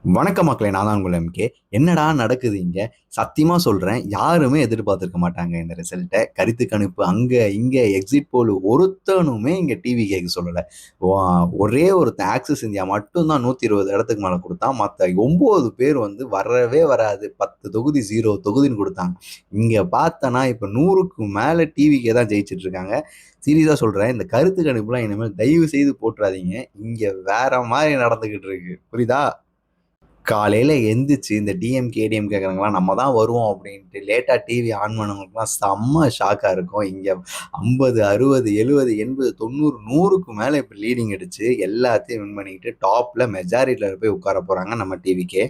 வணக்கம் மக்களே, நான் தான் உங்கள் எம்கே. என்னடா நடக்குது இங்க? சத்தியமா சொல்றேன், யாருமே எதிர்பார்த்திருக்க மாட்டாங்க இந்த ரிசல்ட்ட. கருத்து கணிப்பு அங்க, இங்க எக்ஸிட் போல் ஒருத்தனுமே இங்க டிவிகேக்கு சொல்லல. வா ஒரே ஒருத்தன் ஆக்சிஸ் இந்தியா மட்டும் தான் 120 இடத்துக்கு மேல குடுத்தான். மத்த 9 பேர் வந்து வரவே வராது. 10 தொகுதி 0 தொகுதின்னு குடுத்தாங்க. இங்க பார்த்தனா இப்ப 100க்கு மேல டிவிகே தான் ஜெயிச்சுட்டு இருக்காங்க. சீரியஸா சொல்றேன், இந்த கருத்து கணிப்புலாம் இனிமேல் தயவு செய்து போட்றாதீங்க. இங்க வேற மாரி நடந்துகிட்டு இருக்கு. புரியுதா? காலையில எந்திரிச்சு இந்த டிஎம்கே ஏடிஎம் கேட்குறவங்களாம் நம்ம தான் வருவோம் அப்படின்ட்டு லேட்டா டிவி ஆன் பண்ணவங்களுக்குலாம் செம்ம ஷாக்கா இருக்கும். இங்க 50 60 70 80 90 100க்கு மேல இப்ப லீடிங் அடிச்சு எல்லாத்தையும் வின் பண்ணிக்கிட்டு டாப்ல மெஜாரிட்டில போய் உட்கார போறாங்க நம்ம டிவிக்கே.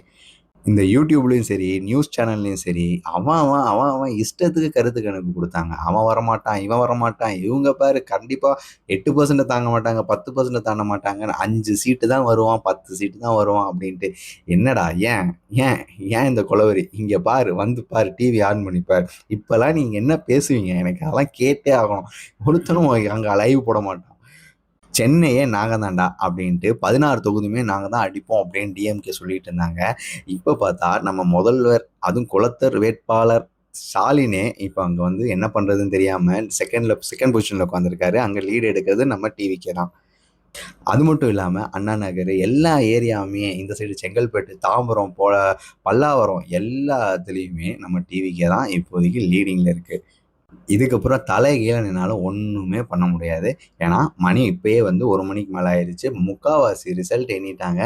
இந்த யூடியூப்லயும் சரி, நியூஸ் சேனல்லயும் சரி, அவன் இஷ்டத்துக்கு கருத்து கணிப்பு குடுத்தாங்க. அவன் வரமாட்டான், இவன் வரமாட்டான், இவங்க பாரு கண்டிப்பா 8% தாங்க மாட்டாங்க, 10% தாண்ட மாட்டாங்கன்னு 5 சீட்டு தான் வருவான், 10 சீட்டு தான் வருவான் அப்படின்ட்டு. என்னடா ஏன்? ஏன்? ஏன் இந்த கொலவெறி? இங்க பாரு, வந்து பாரு, டிவி ஆன் பண்ணி பாரு. இப்பலாம் நீங்க என்ன பேசுவீங்க? எனக்கு அதெல்லாம் கேட்டே ஆகணும். ஒருத்தனும் அங்க லைவ் போட மாட்டான். சென்னையே நாங்க தான்டா அப்படின்ட்டு 16 தொகுதியுமே நாங்க தான் அடிப்போம் அப்படின்னு டிஎம்கே சொல்லிட்டு இருந்தாங்க. இப்ப பார்த்தா நம்ம முதல்வர், அதுவும் குளத்தர் வேட்பாளர் ஸ்டாலினே இப்ப அங்க வந்து என்ன பண்றதுன்னு தெரியாம செகண்ட் பொசிஷன்ல உட்காந்துருக்காரு. அங்க லீடு எடுக்கிறது நம்ம டிவிக்கே தான். அது மட்டும் இல்லாம அண்ணா நகர் எல்லா ஏரியாவுமே இந்த சைடு செங்கல்பட்டு, தாம்பரம், பல்லாவரம் எல்லாத்துலயுமே நம்ம டிவிக்கே தான் இப்போதைக்கு லீடிங்ல இருக்கு. இதுக்கப்புறம் தலைகீழ நின்னாலும் ஒண்ணுமே பண்ண முடியாது. ஏன்னா, மணி இப்பயே வந்து 1 மணிக்கு மேல ஆயிருச்சு. முக்காவாசி ரிசல்ட் எண்ணிட்டாங்க.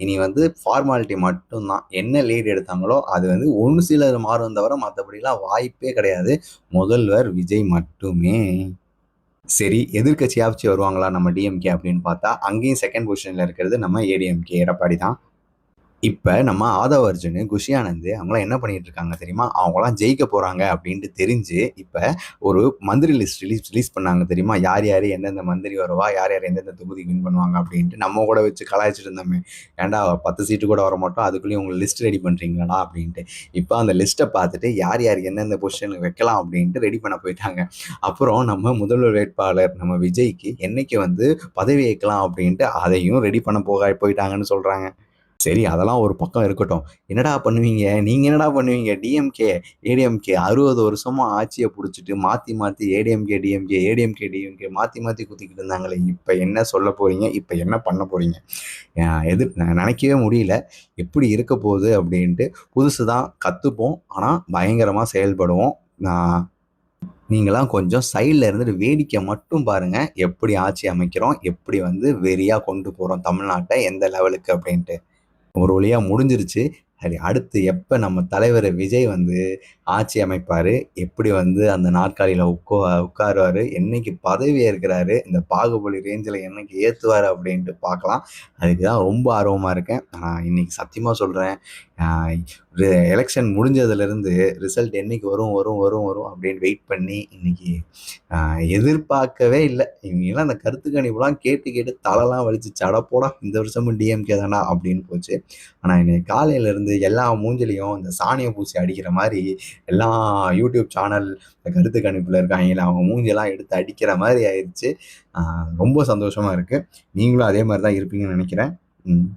இனி வந்து ஃபார்மாலிட்டி மட்டும் தான். என்ன லீட் எடுத்தாங்களோ, அது வந்து ஒரு சிலர் மாறும் தவிர மத்தபடிலாம் வாய்ப்பே கிடையாது. முதல்வர் விஜய் மட்டுமே. சரி, எதிர்க்கட்சியாச்சு வருவாங்களா நம்ம டிஎம்கே அப்படின்னு பார்த்தா, அங்கேயும் செகண்ட் பொசிஷன்ல இருக்கிறது நம்ம ஏடிஎம்கே எடப்பாடி தான். இப்ப நம்ம ஆதவ அர்ஜுன், குஷி ஆனந்த் அவங்கலாம் என்ன பண்ணிட்டு இருக்காங்க தெரியுமா? அவங்கலாம் ஜெயிக்க போறாங்க அப்படின்ட்டு தெரிஞ்சு, இப்ப ஒரு மந்திரி லிஸ்ட் ரிலீஸ் பண்ணாங்க தெரியுமா? யார் யாரு எந்தெந்த மந்திரி வருவா? யார் யார் எந்தெந்த தொகுதி வின் பண்ணுவாங்க அப்படின்ட்டு. நம்ம கூட வச்சு கலாய்ச்சிட்டு இருந்தோமே. ஏன்டா 10 சீட்டு கூட வரமாட்டோம். அதுக்குள்ளயும் உங்க லிஸ்ட் ரெடி பண்றீங்களாடா அப்படின்ட்டு. இப்ப அந்த லிஸ்ட்ட பார்த்துட்டு யார் யார் எந்தெந்த பொசிஷன்ல வைக்கலாம் அப்படின்ட்டு ரெடி பண்ண போயிட்டாங்க. அப்புறம் நம்ம முதல்வர் வேட்பாளர் நம்ம விஜய்க்கு என்னைக்கு வந்து பதவி ஏற்கலாம் அப்படின்ட்டு அதையும் ரெடி பண்ண போயிட்டாங்கன்னு சொல்றாங்க. சரி, அதெல்லாம் ஒரு பக்கம் இருக்கட்டும். என்னடா பண்ணுவீங்க? நீங்க என்னடா பண்ணுவீங்க? டிஎம்கே, ஏடிஎம்கே 60 வருஷமா ஆட்சிய புடிச்சுட்டு மாத்தி மாத்தி ஏடிஎம்கே, டிஎம்கே, ஏடிஎம்கே, டிஎம்கே மாத்தி மாத்தி குத்திக்கிட்டு இருந்தாங்களே. இப்ப என்ன சொல்ல போறீங்க? இப்ப என்ன பண்ண போறீங்க? நினைக்கவே முடியல. எப்படி இருக்க போகுது அப்படின்ட்டு. புதுசு தான் கத்துப்போம். ஆனா பயங்கரமா செயல்படுவோம். நான் நீங்கலாம் கொஞ்சம் சைட்ல இருந்துட்டு வேடிக்கை மட்டும் பாருங்க. எப்படி ஆட்சி அமைக்கிறோம்? எப்படி வந்து வெறியா கொண்டு போறோம் தமிழ்நாட்ட எந்த லெவலுக்கு அப்படின்ட்டு. ஒரு வழியா முடிஞ்சிருச்சு. சரி, அடுத்து எப்ப நம்ம தலைவர் விஜய் வந்து ஆட்சி அமைப்பாரு? எப்படி வந்து அந்த நாற்காலியில உட்காருவாரு? என்னைக்கு பதவி ஏற்கிறாரு? இந்த பாகுபலி ரேஞ்சில என்னைக்கு ஏத்துவாரு? அப்படின்ட்டு பார்க்கலாம். அதுக்கு தான் ரொம்ப ஆர்வமா இருக்கேன். இன்னைக்கு சத்தியமா சொல்றேன். அ எலக்ஷன் முடிஞ்சதுலேருந்து ரிசல்ட் என்னைக்கு வரும், வரும், வரும், வரும் அப்படின்னு வெயிட் பண்ணி இன்னைக்கு எதிர்பார்க்கவே இல்ல. இவங்கலாம் அந்த கருத்து கணிப்புலாம் கேட்டு கேட்டு தலைலாம் வலிச்சுச்சு. அட போடா! இந்த வருஷமும் டிஎம்கே தான்டா அப்படின்னு போச்சு. ஆனா இன்னைக்கு காலையில இருந்து எல்லா மூஞ்சிலயும் இந்த சாணிய பூசி அடிக்கிற மாரி எல்லா யூடியூப் சேனல் இந்த கருத்து கணிப்புல இருக்காங்கல்ல, அவங்க மூஞ்சியெல்லாம் எடுத்து அடிக்கிற மாரி ஆயிருச்சு. ரொம்ப சந்தோஷமா இருக்கு. நீங்களும் அதே மாரி தான் இருப்பீங்கன்னு நெனைக்கிறேன். ம்.